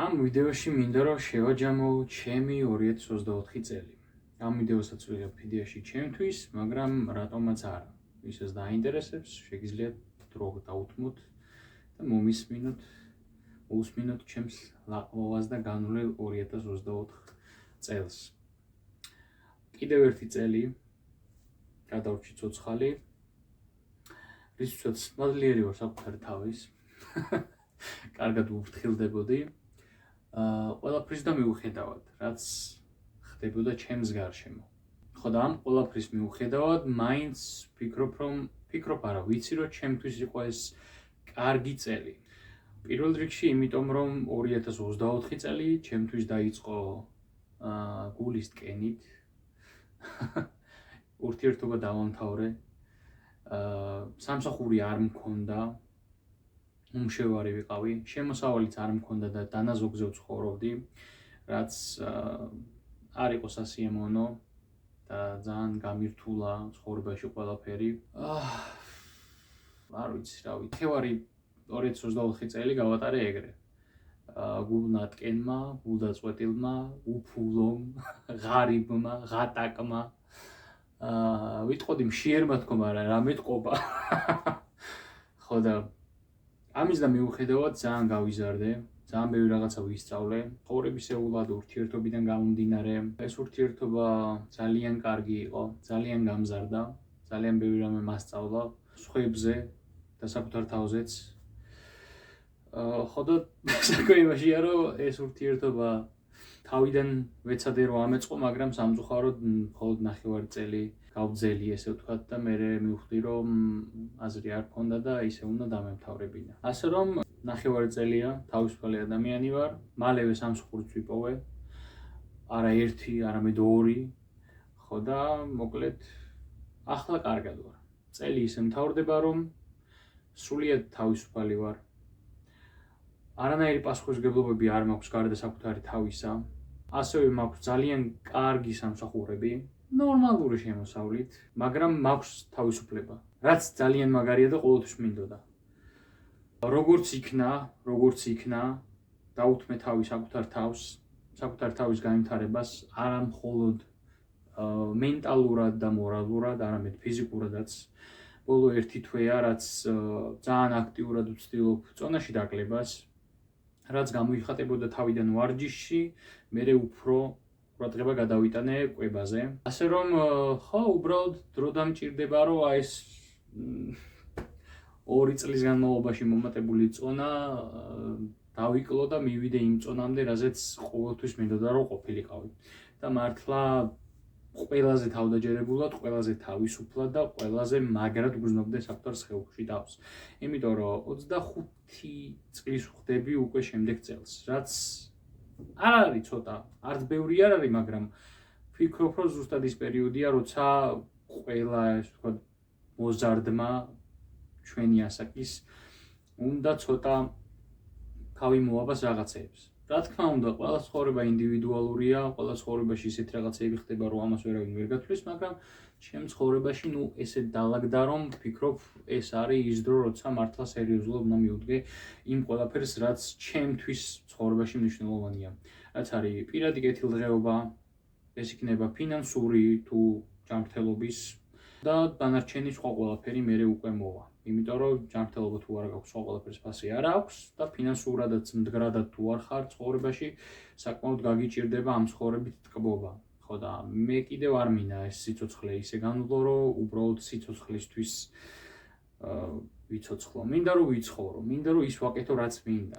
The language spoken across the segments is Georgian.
ამ ვიდეოში მინდა რომ შევაჯამო ჩემი 2024 წელი. ამ ვიდეოსაც ვიღებ ფიდეაში ჩემთვის, მაგრამ რატომაც არა. ვისაც დაინტერესებს, შეგიძლიათ დრო დაუთმოთ და მოусმინოთ ჩემს ლაყლოვას და განვლილ 2024 წელს. კიდევ ერთი წელი გადავრჩი ცოცხალი. რისთვისაც მადლიერი ვარ საკუთარი თავის. კარგად ვუფრთხილდებოდი. ყველაფრის და მიუხედავად, რაც ხდებოდა ჩემს გარშემო. ხო და ამ ყველაფრის მიუხედავად, მაინც ვფიქრობ არა, ვიცი რომ ჩემთვის იყო ეს კარგი წელი. პირველ რიგში, იმიტომ რომ 2024 წელი ჩემთვის დაიწყო გულის ტკენით. ურთიერთობა დავამთავრე. სამსახური არ მქონდა. უმშევარი ვიყავი, შემოსავალიც არ მქონდა და დანაზოგზე ვცხოვრობდი, რაც არ იყო სასიამოვნო და ძალიან გამირთულა ცხოვრებაში ყველაფერი. არ ვიცი რა ვიცი, თევარი 2024 წელი გავატარე ეგრე. გულნატკენმა, გულდაწყვეტილმა, უფულომ, ღარიბმა, ღატაკმა. ვიტყოდი მშიერმა თქო, მაგრამ რა მეტყობა. ხო და ამის და მიუხედავად ძალიან გავიზარდე, ძალიან ბევრი რაღაცა ვისწავლე, ცხოვრებისეულად ურთიერთობიდან გამომდინარე. ეს ურთიერთობა ძალიან კარგი იყო, ძალიან გამზარდა, ძალიან ბევრი რამე მასწავლა სხვებზე და საკუთარ თავზეც. ხო და საქმე იმაშია, რომ ეს ურთიერთობა თავიდან ვეცადე რომ ამეწყო, მაგრამ სამწუხაროდ მხოლოდ 9 წელი გავძელი, ესე ვთქვათ და მე მივხვდი რომ აზრი არ მქონდა და ისე უნდა დამემთავრებინა. ასე რომ 9 წელია თავისუფალი ადამიანი ვარ, მალევე სამსახურიც ვიპოვე. არა ერთი, არამედ 2. ხო და მოკლედ ახლა კარგად ვარ. წელი ისე მთავრდება რომ სრულიად თავისუფალი ვარ. არანაირი პასუხისმგებლობები არ მაქვს გარდა საკუთარი თავისა. ასევე მაქვს ძალიან კარგი სამსახურები. ნორმალური შემოსავლით, მაგრამ მაქვს თავისუფლება, რაც ძალიან მაგარია და ყოველთვის მინდოდა. როგორც იქნა, დაუთმე თავი საკუთარ თავის განვითარებას, არა მხოლოდ მენტალურად და მორალურად, არამედ ფიზიკურადაც. ბოლო 1 თვეა, რაც ძალიან აქტიურად ვცდილობ წონაში დაკლებას, რაც გამოიხატებოდა თავიდან ვარჯიშში, მერე უფრო ყურადღება გადავიტანე კვებაზე. ასე რომ, ხო, უბრალოდ დრო დამჭირდება, რომ ეს 2 წლის განმავლობაში მომატებული წონა დავიკლო და მივიდე იმ წონამდე, რაზეც ყოველთვის მინდოდა რომ ყოფილიყავი. და მართლა ყველაზე თავდაჯერებულად, ყველაზე თავისუფლად და ყველაზე მაგრად გრძნობდე საკუთარ სხეულში თავს. იმიტომ რომ 25 წლის ვხდები უკვე შემდეგ წელს, რაც არ არის ცოტა, არც ბევრი არ არის, მაგრამ ვფიქრობ, რომ ზუსტად ის პერიოდია, როცა ყველა, ესე ვთქვათ, მოზარდმა ჩვენი ასაკის უნდა ცოტა თავი მოაბას რაღაცეებს. რა თქმა უნდა, ყველა ცხოვრება ინდივიდუალურია, ყველა ცხოვრებაში ისეთ რაღაცები ხდება, რომ ამას ვერავინ ვერ გათვლის, მაგრამ ჩემ ცხოვრებაში ესე დაალაგდა, რომ ვფიქრობ, ეს არის ის დრო, როცა მართლა სერიოზულად უნდა მივუდგე იმ ყველაფერს, რაც ჩემთვის ცხოვრებაში მნიშვნელოვანია. რაც არის პირადი კეთილდღეობა, ეს იქნება ფინანსური თუ ჯანმრთელობის და დანარჩენი სხვა ყველაფერი მერე უკვე მოვა. იმიტომ რომ ჯანმრთელობა თუ არ გაქვს, სხვა ყველაფერს ფასი არ აქვს და ფინანსურადაც მდგრადად თუ არ ხარ ცხოვრებაში, საკმაოდ გაგიჭირდება ამ ცხოვრებით ტკბობა. ხო და მე კიდევ არ მინდა ეს სიცოცხლე ისე განვლო, რომ უბრალოდ სიცოცხლისთვის ვიცოცხლო. მინდა რომ ვიცხოვრო, მინდა რომ ის ვაკეთო, რაც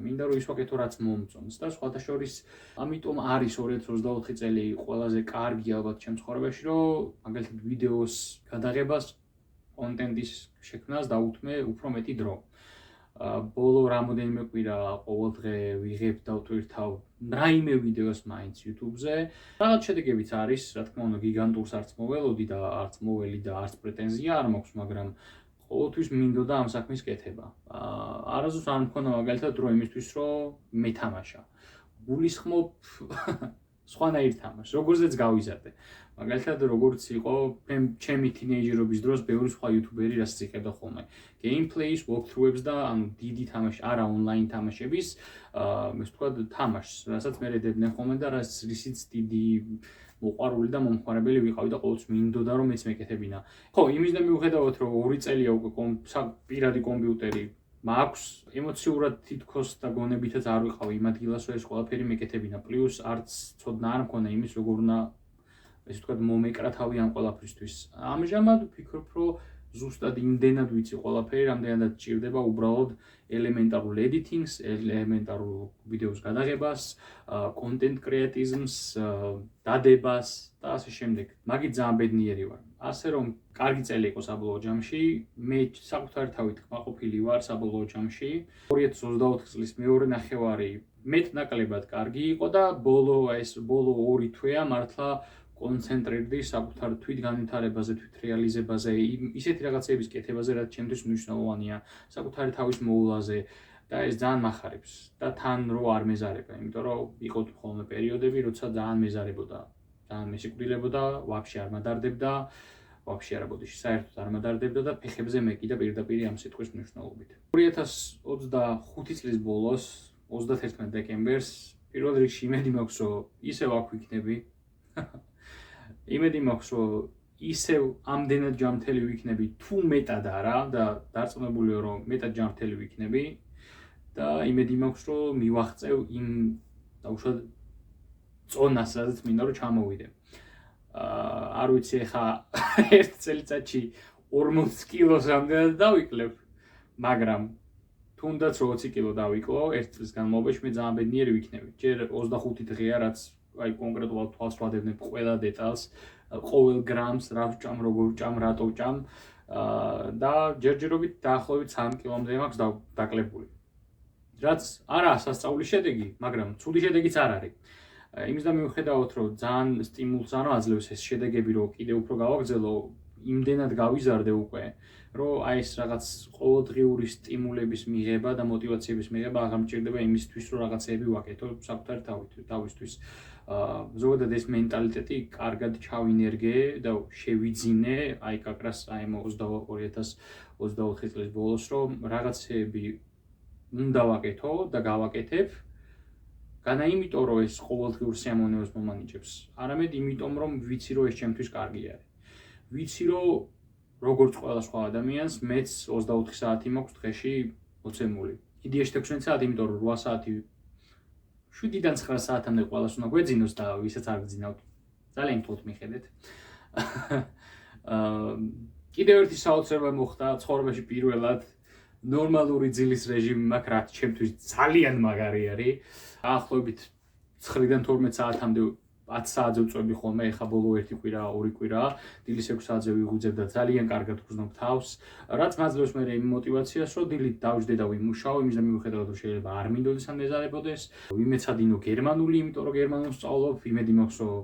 მინდა რომ ის ვაკეთო, რაც მომწონს და სხვათა შორის ამიტომ არის 2024 წელი ყველაზე კარგი ალბათ ჩემ ცხოვრებაში, რომ მაგალითად ვიდეოს გადაღებას, კონტენტის შექმნას დაუთმე უფრო მეტი დრო. ბოლო რამოდენიმე კვირა ყოველ დღე ვიღებ და ვტვირთავ რაიმე ვიდეოს მაინც YouTube-ზე. რაღაც შედეგებიც არის, რა თქმა უნდა, გიგანტურს არც მოველოდი და არც მოველი და არც პრეტენზია არ მაქვს, მაგრამ ყოველთვის მინდოდა ამ საქმის კეთება. არასდროს არ მქონდა მაგალითად დრო იმისთვის, რომ მეთამაშა. გულისხმობ სხვანაირ თამაშს, როგორზეც გავიზარდე. მაგალითად როგორც იყო ჩემი თინეიჯერობის დროს ბევრი სხვა იუთუბერი რასაც იღებდა ხოლმე gameplays, walkthrough-ებს და ანუ დიდი თამაში, არა ონლაინ თამაშების ეს თქვა თამაშს, რასაც მე დებდნენ ხოლმე და რისიც დიდი მოყვარული და მომხმარებელი ვიყავი და ყოველთვის მინდოდა რომ მეც მეკეთებინა. ხო, იმის და მიუხედავად რომ 2 წელია უკვე პირადი კომპიუტერი მაქვს, ემოციურად თითქოს და გონებითაც არ ვიყავი იმ ადგილას, რომ ეს ყველაფერი მეკეთებინა. პლუს არც ცოდნა არ მქონდა იმის, როგორ უნდა ესე ვთქვათ, მომეკრა თავი ამ ყველაფრისთვის. ამჟამად ვფიქრობ, რომ ზუსტად იმდენად ვიცი ყველაფერი, რამდენადაც ჭირდება უბრალოდ ელემენტარულ editing-ს, ელემენტარულ ვიდეოს გადაღებას, content creation-ს, დადებას და ასე შემდეგ. მაგით ძალიან ბედნიერი ვარ. ასე რომ კარგი წელი იყო საბოლოო ჯამში, მე საკუთარი თავით კმაყოფილი ვარ საბოლოო ჯამში. 2024 წლის მეორე ნახევარი მეტ-ნაკლებად კარგი იყო და ბოლო 2 თვეა მართლა კონცენტრირდი საკუთარ თვით განვითარებაზე, თვით რეალიზებაზე, ისეთი რაღაცების კეთებაზე, რაც ჩემთვის მნიშვნელოვანია, საკუთარი თავის მოვლაზე და ეს ძალიან მახარებს და თან რო არ მეზარება, იმიტომ რომ იყო ხოლმე პერიოდები, როცა ძალიან მეზარებოდა, ძალიან მესიკვდილებოდა, ვაფშე არ მადარდებდა, ვაფშე არა ბოდიში, საერთოდ არ მადარდებდა და ფეხებზე მეკიდა პირდაპირ ამ სიტყვის მნიშვნელობით. 2025 წლის ბოლოს, 31 დეკემბერს, პირველ რიგში იმედი მაქვს, რომ ისევ აქ ვიქნები. იმედი მაქვს, რომ ისევ ამდენად ჯანმრთელი ვიქნები, თუ მეტად არა და დარწმუნებულია, რომ მეტად ჯანმრთელი ვიქნები და იმედი მაქვს, რომ მივაღწევ იმ დაუშვათ წონას, სადაც მინდა რომ ჩამოვიდე. არ ვიცი ხა ერთ წელიწადში 40 კილოს ამდენად დავიკლებ, მაგრამ თუნდაც 20 კილო დავიკლო ერთ წლის განმავლობაში მე ძალიან ბედნიერი ვიქნები. ჯერ 25 დღეა რაც აი კონკრეტულად თვალს ვადებნებ ყველა დეტალს, ყოველ გრამს, რა ვჭამ, როგორ ვჭამ, რატო ვჭამ და ჯერჯერობით დაახლოებით 3 კილომდე მაქვს დაკლებული. რაც არაა სასწაულის შედეგი, მაგრამ ცუდი შედეგიც არ არის. იმის და მიუხედავად, რომ ძალიან სტიმულს არ აძლევს ეს შედეგები, რომ კიდე უფრო გავაგრძელო, იმდენად გავიზარდე უკვე, რომ აი ეს რაღაც ყოველდღიური სტიმულების მიღება და мотиваციების მიღება აღარ მჭირდება იმისთვის, რომ რაღაცეები ვაკეთო საკუთარი თავისთვის. ზოგადად ეს მენტალიტეტი კარგად ჩავინერგე და შევიძინე, აი კაკრას აი 2024 წლის ბოლოს, რომ რაღაცეები უნდა ვაკეთო და გავაკეთებ. განა იმიტომ, რომ ეს ყოველდღიურ სიამოვნებას მომანიჭებს, არამედ იმიტომ, რომ ვიცი, რომ ეს ჩემთვის კარგი არის. ვიცი, რომ როგორც ყველა სხვა ადამიანს, მეც 24 საათი მაქვს დღეში მოცემული. იდეაში 16 საათი, იმიტომ რომ 8 საათი 7-დან 9 საათამდე ყველას უნდა გვეძინოს და ვისაც არ გძინავთ, ძალიან თუთ მიხედეთ. კიდევ ერთი საოცრება მოხდა ცხოვრებაში პირველად. ნორმალური ძილის რეჟიმი მაქვს, რაც ჩემთვის ძალიან მაგარი არის. დაახლოებით 9-დან 12 საათამდე 10 საათზე ვწვევი ხოლმე, ეხა ბოლო 1 კვირა, 2 კვირა, დილის 6 საათზე ვიღვიძებ და ძალიან კარგად ვგრძნობ თავს. რაც მაძლევს მე იმ мотиваციას, რომ დილით დავждე და ვიმუშაო, იმის და მიუხედავად რომ შეიძლება არ მინდოდეს ან მეზარებოდეს. ვიმეცადინო გერმანული, იმიტომ რომ გერმანულს სწავლობ, იმედი მაქვს, რომ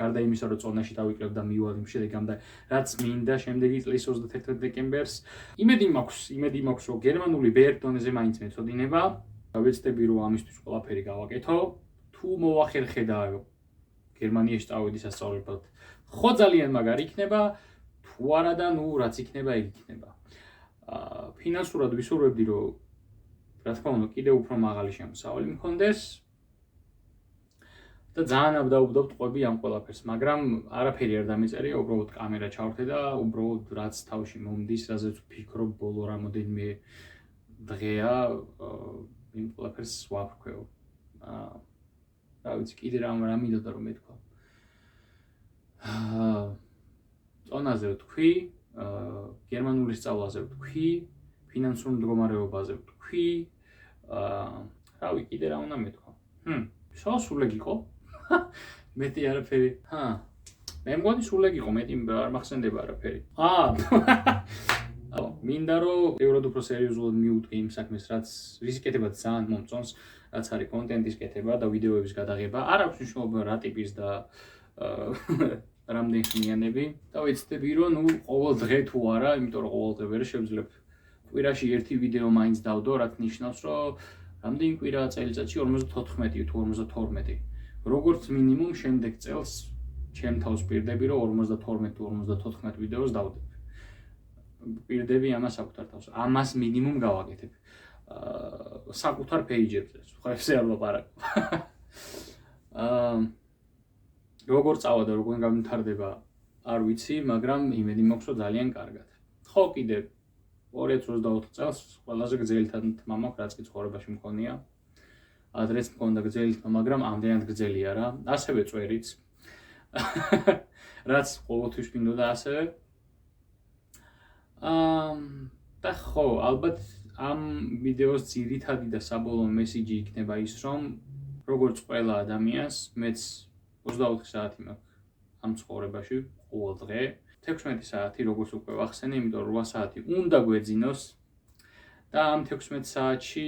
გარდა იმისა, რომ წონაში დავიკლებ და მივალ იმ შედეგამდე, რაც მინდა შემდეგი წლის 31 დეკემბერს. იმედი მაქვს, რომ გერმანული ბერ დონეზე მაინც მეწოდინება. ვეცდები, რომ ამისთვის ყველაფერი გავაკეთო. თუ მოვახერხე და გერმანიაში წავედი სასწავლებლად, ხო ძალიან მაგარი იქნება, თუ არა და ნუ რაც იქნება, ეგ იქნება. ფინანსურად ვისურვებდი, რომ რა თქმა უნდა, კიდევ უფრო მაღალი შემოსავალი მქონდეს. და ძალიან ავდაუბდობ ტყვები ამ ყველაფერს, მაგრამ არაფერი არ დამეწერია, უბრალოდ კამერა ჩავრთე და უბრალოდ რაც თავში მომდის, რაზეც ვფიქრობ ბოლო რამოდენიმე დღეა, იმ ყველაფერს ვაფრქვევ. რა ვიცი, კიდე რა მინდოდა რომ მეთქვა. წონაზე ვთქვი, გერმანული სწავლაზე ვთქვი, ფინანსურ მდგომარეობაზე ვთქვი, რავი, კიდე რა უნდა მეთქვა. სულ ეგ იყო. მეტი არაფერი. მე მგონი სულ ეგ იყო, მეტი არ მახსენდება არაფერი. მინდა რომ ევროდ უფრო სერიოზულად მივუდგე იმ საქმეს, რის კეთებაც ძალიან მომწონს, რაც არის კონტენტის კეთება და ვიდეოების გადაღება. არ აქვს მნიშვნელობა რა ტიპის და რამდენი ხნიანები. და ვეცდები, რომ ნუ ყოველ დღე თუ არა, იმიტომ რომ ყოველ დღე ვერ შევძლებ. კვირაში ერთი ვიდეო მაინც დავდო, რაც ნიშნავს, რომ რამდენი კვირაა წელიწადში 54 თუ 52. როგორც მინიმუმ შემდეგ წელს ჩემ თავს პირდები, რომ 52-54 ვიდეოს დავდებ. პირდები ამას საკუთარ თავს. ამას მინიმუმ გავაკეთებ. საკუთარ პეიჯებზე, სხვებზე არ ვლაპარაკობ. როგორ წავა და როგორ გამვითარდება, არ ვიცი, მაგრამ იმედი მაქვს, რომ ძალიან კარგად. ხო, კიდე 2024 წელს ყველაზე გრძელი თმა მაქვს, რაც კი ცხოვრებაში მქონია. ადრეც მქონდა გრძელი თმა, მაგრამ ამდენად გრძელი არა. ასევე წვერიც. რაც ყოველთვის მინდოდა ასევე. და ხო, ალბათ ამ ვიდეოს ძირითადი და საბოლოო მესიჯი იქნება ის, რომ როგორც ყველა ადამიანს, მეც 24 საათი მაქვს ამ ცხოვრებაში ყოველ დღე. 16 საათი როგორც უკვე ვახსენე, იმიტომ რომ 8 საათი უნდა გვეძინოს და ამ 16 საათში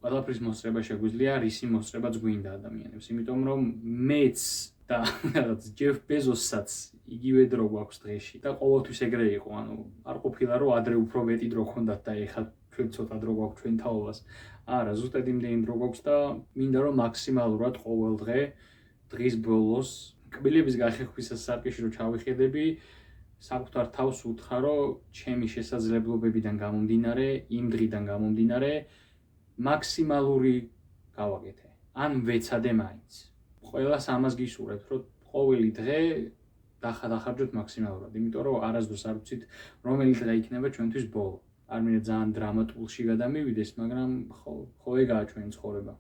ყველაფრის მოსწრება შეგვიძლია, რისი მოსწრებაც გვინდა ადამიანებს. იმიტომ რომ მეც და ჯეფ ბეზოსაც იგივე დრო გვაქვს დღეში და ყოველთვის ეგრე იყო, ანუ არ ყოფილა რომ ადრე უფრო მეტი დრო ჰქონდათ და ეხლა ჩვენ ცოტა დრო გვაქვს ჩვენ თაობას. არა, ზუსტად იმდენი დრო გვაქვს და მინდა რომ მაქსიმალურად ყოველ დღე დღის ბოლოს კბილების გახეხვისას სარკეში რომ ჩავიხედები, საკუთარ თავს უთხრა, ჩემი შესაძლებლობებიდან გამომდინარე, იმ დღიდან გამომდინარე, მაქსიმალური გავაკეთე. ან ვეცადე მაინც. ყველას ამას გისურვებთ, რომ ყოველი დღე დახარჯოთ მაქსიმალურად, იმიტომ რომ არასდროს არ ვიცით, რომელი დღე იქნება ჩვენთვის ბოლო. არ მინდა ძალიან დრამატულში გადამივიდეს, მაგრამ ხო ეგაა ჩვენი ცხოვრება.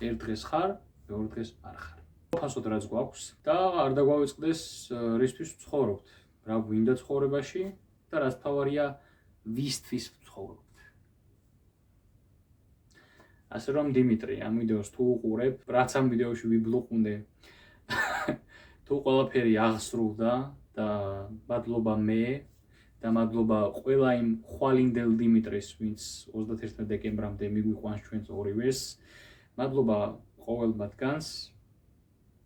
ერთ დღეს ხარ, მეორე დღეს არ ხარ. ფასოდ რაც გვაქვს და არ დაგვავიწყდეს რისთვის ვცხოვრობთ, რა გვინდა ცხოვრებაში და რაც თავარია ვისთვის ვცხოვრობთ. ასე რომ დიმიტრი, ამ ვიდეოს თუ უყურებ, რაც ამ ვიდეოში ვიბლოყუნდე, თუ ყველაფერი აღსრულდა და მადლობა მე და მადლობა ყველა იმ ხვალინდელ დიმიტრის, ვინც 31 დეკემბრამდე მიგვიყვანს ჩვენს ორივეს. მადლობა ყოველ მათგანს,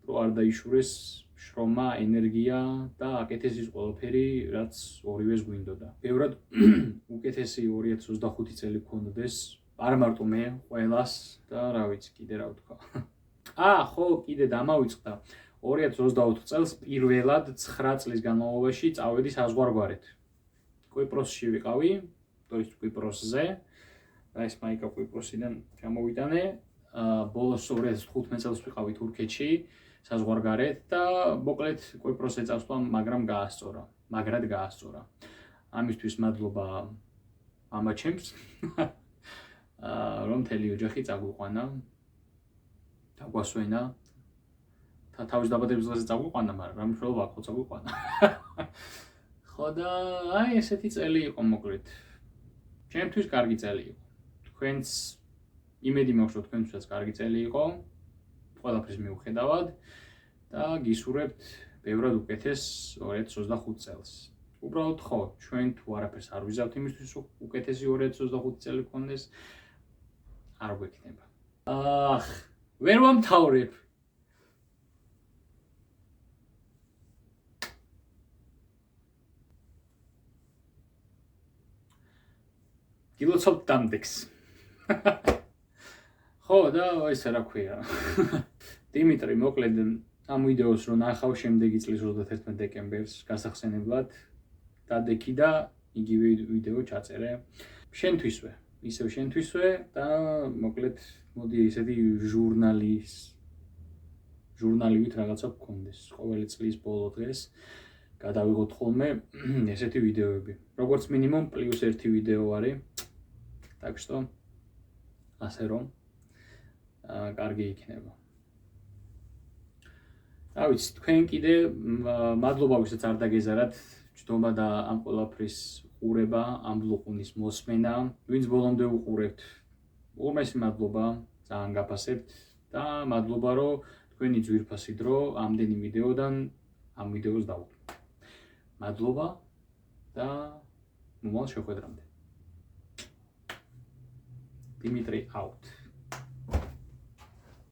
რომ არ დაიშურეს შრომა, ენერგია და აკეთეს ის ყველაფერი, რაც ორივეს გვინდოდა. ბევრად უკეთესი 2025 წელი გქონდეს, არ მარტო მე, ყველას და რა ვიცი, კიდე რა ვთქვა. ხო, კიდე დამავიწყდა 2024 წელს პირველად 9 წლის განმავლობაში წავედი საზღვარგარეთ. კვიპროსში ვიყავი, თორემ კვიპროსზე. ეს მაიკა კვიპროსიდან ჩამოვიტანე. ბოლოს 2015 წელს ვიყავი თურქეთში საზღვარგარეთ და მოკლედ კვიპროსზე წავსვლა, მაგრამ მაგრად გაასწორა. ამისთვის მადლობა მამაჩემს, რომ მთელი ოჯახი წაგვიყვანა, დაგვასვენა. თავის დაბადების დღეზე წაგვიყვანა, მაგრამ რა მნიშვნელობა აქვს წაგვიყვანა. ხო და აი ესეთი წელი იყო მოკლედ. ჩემთვის კარგი წელი იყო. თქვენც იმედი მაქვს, რომ თქვენთვისაც კარგი წელი იყო. ყველაფრის მიუხედავად და გისურვებთ ბევრად უკეთეს 2025 წელს. უბრალოდ ხო, ჩვენ თუ არაფერს არ ვიზავთ იმისთვის, რომ უკეთესი 2025 წელი გქონდეს, არ გვექნება. ვერ ვამთავრებ. გილოცავთ დამდეგს. ხო და ესე რა ქვია. დიმიტრი, მოკლედ ამ ვიდეოს რო ნახავ შემდეგი წლის 31 დეკემბერს გასახსენებლად დადექი და იგივე ვიდეო ჩაწერე. შენთვისვე, ისევ შენთვისვე და მოკლედ მოდი ესეთი ჟურნალივით რაღაცა გქონდეს. ყოველი წლის ბოლო დღეს გადავიღოთ ხოლმე ესეთი ვიდეოები. როგორც მინიმუმ +1 ვიდეო არის. так что ასე რომ კარგი იქნება. რა ვიცი, თქვენ კიდე მადლობა ვისაც არ დაგეზარათ ჯდომა და ამ ყველაფრის ყურება, ამ ბლოყუნის მოსმენა, ვინც ბოლომდე უყურებთ. უღრმესი მადლობა, ძალიან გაფასებთ და მადლობა, რომ თქვენი ძვირფასი დრო ამდენი ვიდეოდან ამ ვიდეოს დავუყურეთ. მადლობა და მომავალ შეხვედრამდე. Dimitri out.